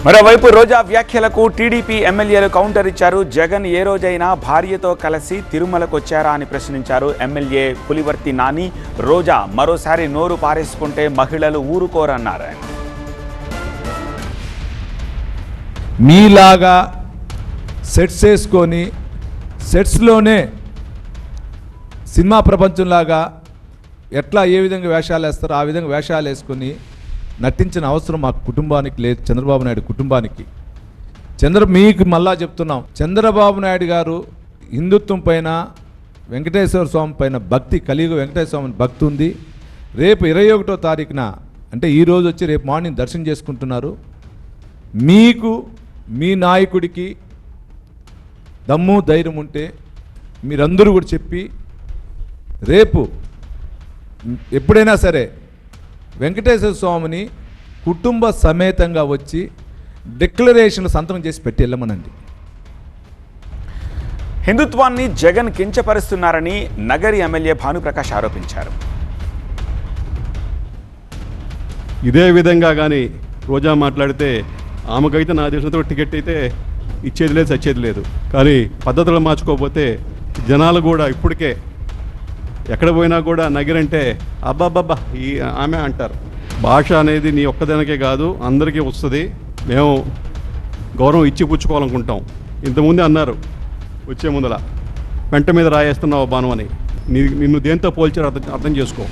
మరోవైపు రోజా వ్యాఖ్యలకు టీడీపీ ఎమ్మెల్యేలు కౌంటర్ ఇచ్చారు. జగన్ ఏ రోజైనా భార్యతో కలిసి తిరుమలకు వచ్చారా అని ప్రశ్నించారు ఎమ్మెల్యే పులివర్తి నాని. రోజా మరోసారి నోరు పారేసుకుంటే మహిళలు ఊరుకోరన్నారు. మీలాగా సెట్స్ వేసుకొని సెట్స్లోనే సినిమా ప్రపంచంలాగా ఎట్లా ఏ విధంగా వేషాలు వేస్తారో ఆ విధంగా వేషాలు వేసుకొని నటించిన అవసరం మా కుటుంబానికి లేదు, చంద్రబాబు నాయుడు కుటుంబానికి. మీకు మళ్ళా చెప్తున్నాం, చంద్రబాబు నాయుడు గారు హిందుత్వం పైన వెంకటేశ్వర స్వామి పైన భక్తి, కలియుగ వెంకటేశ్వర స్వామి భక్తి ఉంది. రేపు 21వ తారీఖున అంటే ఈరోజు వచ్చి రేపు మార్నింగ్ దర్శనం చేసుకుంటున్నారు. మీకు మీ నాయకుడికి దమ్ము ధైర్యం ఉంటే మీరందరూ కూడా చెప్పి రేపు ఎప్పుడైనా సరే వెంకటేశ్వర స్వామిని కుటుంబ సమేతంగా వచ్చి డిక్లరేషన్లు సంతకం చేసి పెట్టి వెళ్ళమనండి. హిందుత్వాన్ని జగన్ కించపరుస్తున్నారని నగరి ఎమ్మెల్యే భానుప్రకాష్ ఆరోపించారు. ఇదే విధంగా కానీ రోజా మాట్లాడితే ఆమెకైతే నా దేశంతో టికెట్ అయితే ఇచ్చేది లేదు, చచ్చేది లేదు. కానీ పద్ధతులు మార్చుకోకపోతే జనాలు కూడా ఇప్పటికే ఎక్కడ పోయినా కూడా నగిరంటే అబ్బాబ్బా ఈ ఆమె అంటారు. భాష అనేది నీ ఒక్కదానికే కాదు, అందరికీ వస్తుంది. మేము గౌరవం ఇచ్చి పుచ్చుకోవాలనుకుంటాం. ఇంతకుముందే అన్నారు వచ్చే ముందల పెంట మీద రాయేస్తున్నావు బాను అని. నిన్ను దేంతో పోల్చారు అర్థం చేసుకో.